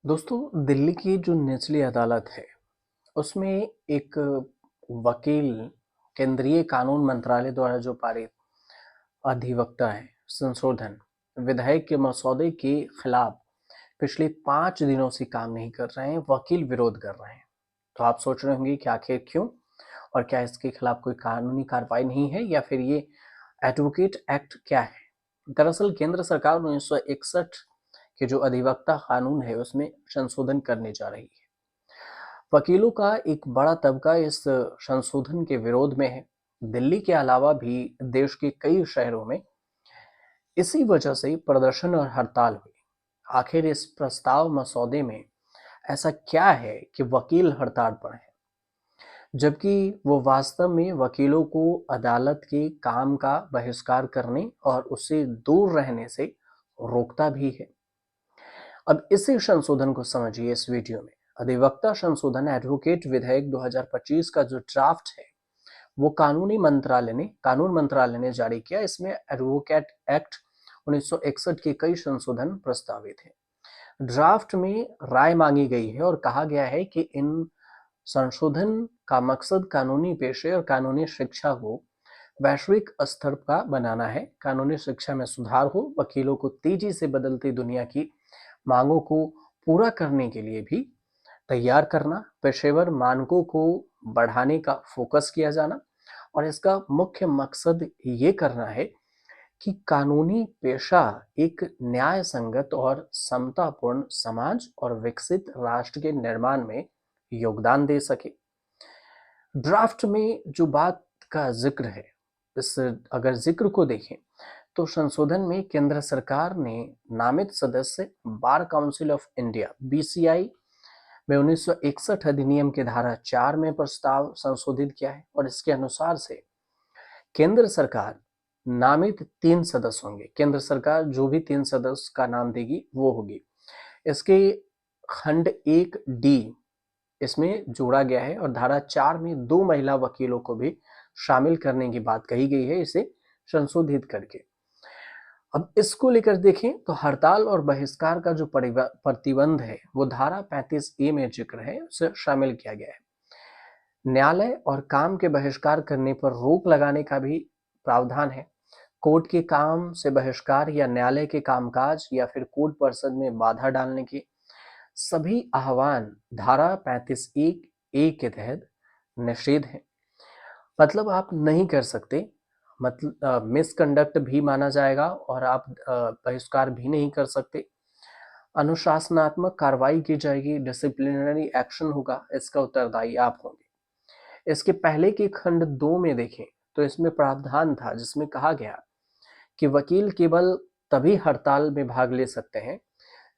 दोस्तों, दिल्ली की जो निचली अदालत है, उसमें एक वकील केंद्रीय कानून मंत्रालय द्वारा जो पारित अधिवक्ता है संशोधन विधेयक के मसौदे के खिलाफ पिछले 5 दिनों से काम नहीं कर रहे हैं। वकील विरोध कर रहे हैं। तो आप सोच रहे होंगे कि आखिर क्यों, और क्या इसके खिलाफ कोई कानूनी कार्रवाई नहीं है, या फिर ये एडवोकेट एक्ट क्या है। दरअसल केंद्र सरकार 1961 के जो अधिवक्ता कानून है उसमें संशोधन करने जा रही है। वकीलों का एक बड़ा तबका इस संशोधन के विरोध में है। दिल्ली के अलावा भी देश के कई शहरों में इसी वजह से प्रदर्शन और हड़ताल हुई। आखिर इस प्रस्ताव मसौदे में ऐसा क्या है कि वकील हड़ताल पर हैं, जबकि वो वास्तव में वकीलों को अदालत के काम का बहिष्कार करने और उससे दूर रहने से रोकता भी है। अब इसी संशोधन को समझिए इस वीडियो में। अधिवक्ता संशोधन एडवोकेट विधेयक 2025 का जो ड्राफ्ट है वो कानून मंत्रालय ने जारी किया। इसमें एडवोकेट एक्ट 1961 के कई संशोधन प्रस्तावित हैं। ड्राफ्ट में राय मांगी गई है और कहा गया है कि इन संशोधन का मकसद कानूनी पेशे और कानूनी शिक्षा को वैश्विक स्तर का बनाना है। कानूनी शिक्षा में सुधार हो, वकीलों को तेजी से बदलती दुनिया की मांगों को पूरा करने के लिए भी तैयार करना, पेशेवर मानकों को बढ़ाने का फोकस किया जाना, और इसका मुख्य मकसद ये करना है कि कानूनी पेशा एक न्याय संगत और समतापूर्ण समाज और विकसित राष्ट्र के निर्माण में योगदान दे सके। ड्राफ्ट में जो बात का जिक्र है, इस अगर जिक्र को देखें तो संशोधन में केंद्र सरकार ने नामित सदस्य bar council of India BCI में 1961 अधिनियम के धारा 4 में प्रस्ताव संशोधित किया है, और इसके अनुसार से केंद्र सरकार नामित 3 सदस्य होंगे। केंद्र सरकार जो भी 3 सदस्य का नाम देगी वो होगी। इसके खंड 1D इसमें जोड़ा गया है, और धारा 4 में 2 महिला वकीलों को भी शामिल करने की बात कही गई है इसे संशोधित करके। अब इसको लेकर देखें तो हड़ताल और बहिष्कार का जो प्रतिबंध है वो धारा 35A में जिक्र है, उसे शामिल किया गया है। न्यायालय और काम के बहिष्कार करने पर रोक लगाने का भी प्रावधान है। कोर्ट के काम से बहिष्कार या न्यायालय के कामकाज या फिर कोर्ट परिसर में बाधा डालने के सभी आह्वान धारा 35A के तहत निषेध है। मतलब आप नहीं कर सकते, मतलब मिसकंडक्ट भी माना जाएगा, और आप बहिष्कार भी नहीं कर सकते। अनुशासनात्मक कार्रवाई की जाएगी, डिसिप्लिनरी एक्शन होगा, इसका उत्तरदायी आप होंगे। इसके पहले के खंड 2 में देखें तो इसमें प्रावधान था जिसमें कहा गया कि वकील केवल तभी हड़ताल में भाग ले सकते हैं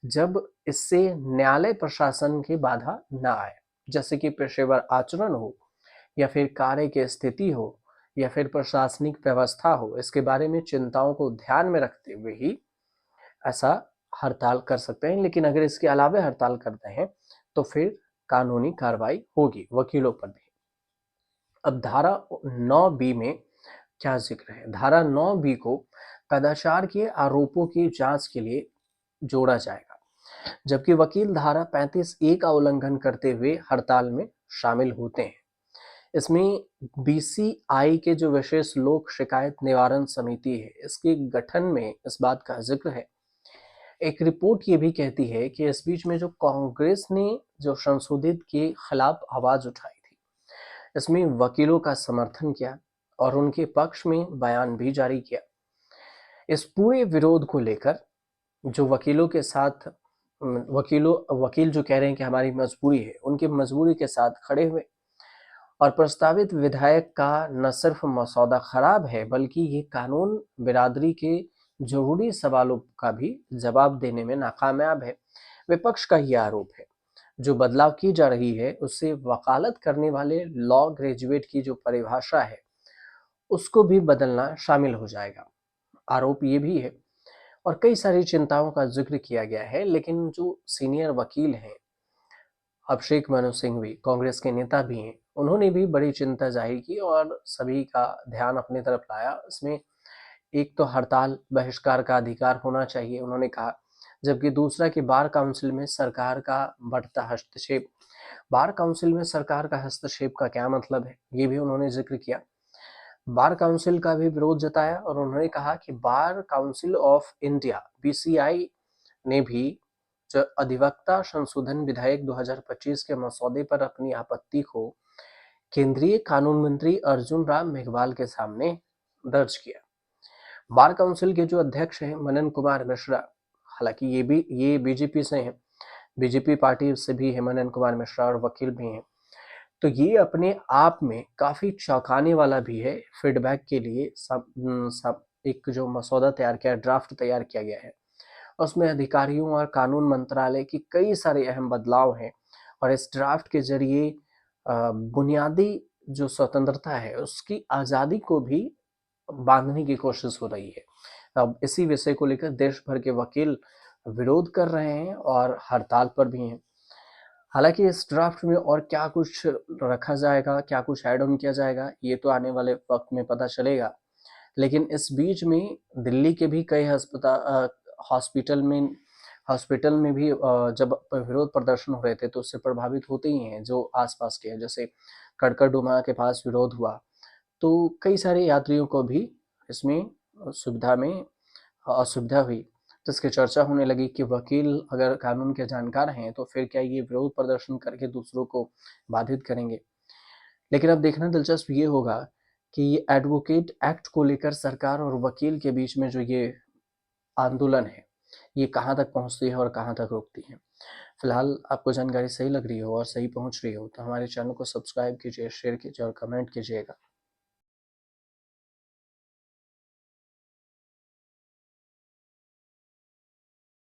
जब इससे न्यायालय प्रशासन की बाधा न आए, जैसे कि पेशेवर आचरण हो, या फिर कार्य की स्थिति हो, या फिर प्रशासनिक व्यवस्था हो। इसके बारे में चिंताओं को ध्यान में रखते हुए ही ऐसा हड़ताल कर सकते हैं। लेकिन अगर इसके अलावा हड़ताल करते हैं तो फिर कानूनी कार्रवाई होगी वकीलों पर भी। अब धारा 9B में क्या जिक्र है। धारा 9B को कदाचार के आरोपों की जांच के लिए जोड़ा जाएगा, जबकि वकील धारा 35A का उल्लंघन करते हुए हड़ताल में शामिल होते हैं। इसमें बीसीआई के जो विशेष लोक शिकायत निवारण समिति है, इसके गठन में इस बात का जिक्र है। एक रिपोर्ट ये भी कहती है कि इस बीच में जो कांग्रेस ने जो संशोधित के खिलाफ आवाज उठाई थी, इसमें वकीलों का समर्थन किया और उनके पक्ष में बयान भी जारी किया। इस पूरे विरोध को लेकर जो वकीलों के साथ वकील जो कह रहे हैं कि हमारी मजबूरी है, उनकी मजबूरी के साथ खड़े हुए। और प्रस्तावित विधेयक का न सिर्फ मसौदा खराब है, बल्कि ये कानून बिरादरी के जरूरी सवालों का भी जवाब देने में नाकामयाब है। विपक्ष का ये आरोप है जो बदलाव की जा रही है उससे वकालत करने वाले लॉ ग्रेजुएट की जो परिभाषा है उसको भी बदलना शामिल हो जाएगा। आरोप ये भी है, और कई सारी चिंताओं का जिक्र किया गया है। लेकिन जो सीनियर वकील हैं, अभिषेक मनु सिंघवी कांग्रेस के नेता भी हैं, उन्होंने भी बड़ी चिंता जाहिर की और सभी का ध्यान अपनी तरफ लाया। इसमें एक तो हड़ताल बहिष्कार का अधिकार होना चाहिए, उन्होंने कहा, जबकि दूसरा कि बार काउंसिल में सरकार का बढ़ता हस्तक्षेप। बार काउंसिल में सरकार का हस्तक्षेप का क्या मतलब है, ये भी उन्होंने जिक्र किया। बार काउंसिल का भी विरोध जताया और उन्होंने कहा कि bar council of India BCI ने भी जो अधिवक्ता संशोधन विधेयक 2025 के मसौदे पर अपनी आपत्ति को केंद्रीय कानून मंत्री अर्जुन राम मेघवाल के सामने दर्ज किया। बार काउंसिल के जो अध्यक्ष हैं मनन कुमार मिश्रा, हालांकि ये बीजेपी से हैं, बीजेपी पार्टी से भी है मनन कुमार मिश्रा और वकील भी हैं, तो ये अपने आप में काफी चौंकाने वाला भी है। फीडबैक के लिए सब एक जो मसौदा तैयार किया, ड्राफ्ट तैयार किया गया है, उसमें अधिकारियों और कानून मंत्रालय की कई सारे अहम बदलाव हैं और इस ड्राफ्ट के जरिए बुनियादी जो स्वतंत्रता है उसकी आज़ादी को भी बांधने की कोशिश हो रही है। अब इसी विषय को लेकर देश भर के वकील विरोध कर रहे हैं और हड़ताल पर भी हैं। हालांकि इस ड्राफ्ट में और क्या कुछ रखा जाएगा, क्या कुछ ऐड ऑन किया जाएगा, ये तो आने वाले वक्त में पता चलेगा। लेकिन इस बीच में दिल्ली के भी कई हॉस्पिटल में भी जब विरोध प्रदर्शन हो रहे थे तो उससे प्रभावित होते ही हैं जो आसपास के हैं। जैसे कड़कड़डुमा के पास विरोध हुआ तो कई सारे यात्रियों को भी इसमें सुविधा में असुविधा हुई, जिसकी चर्चा होने लगी कि वकील अगर कानून के जानकार हैं तो फिर क्या ये विरोध प्रदर्शन करके दूसरों को बाधित करेंगे। लेकिन अब देखना दिलचस्प ये होगा कि ये एडवोकेट एक्ट को लेकर सरकार और वकील के बीच में जो ये आंदोलन है ये कहाँ तक पहुँचती है और कहाँ तक रुकती है। फिलहाल आपको जानकारी सही लग रही हो और सही पहुँच रही हो तो हमारे चैनल को सब्सक्राइब कीजिए, शेयर कीजिए और कमेंट कीजिएगा।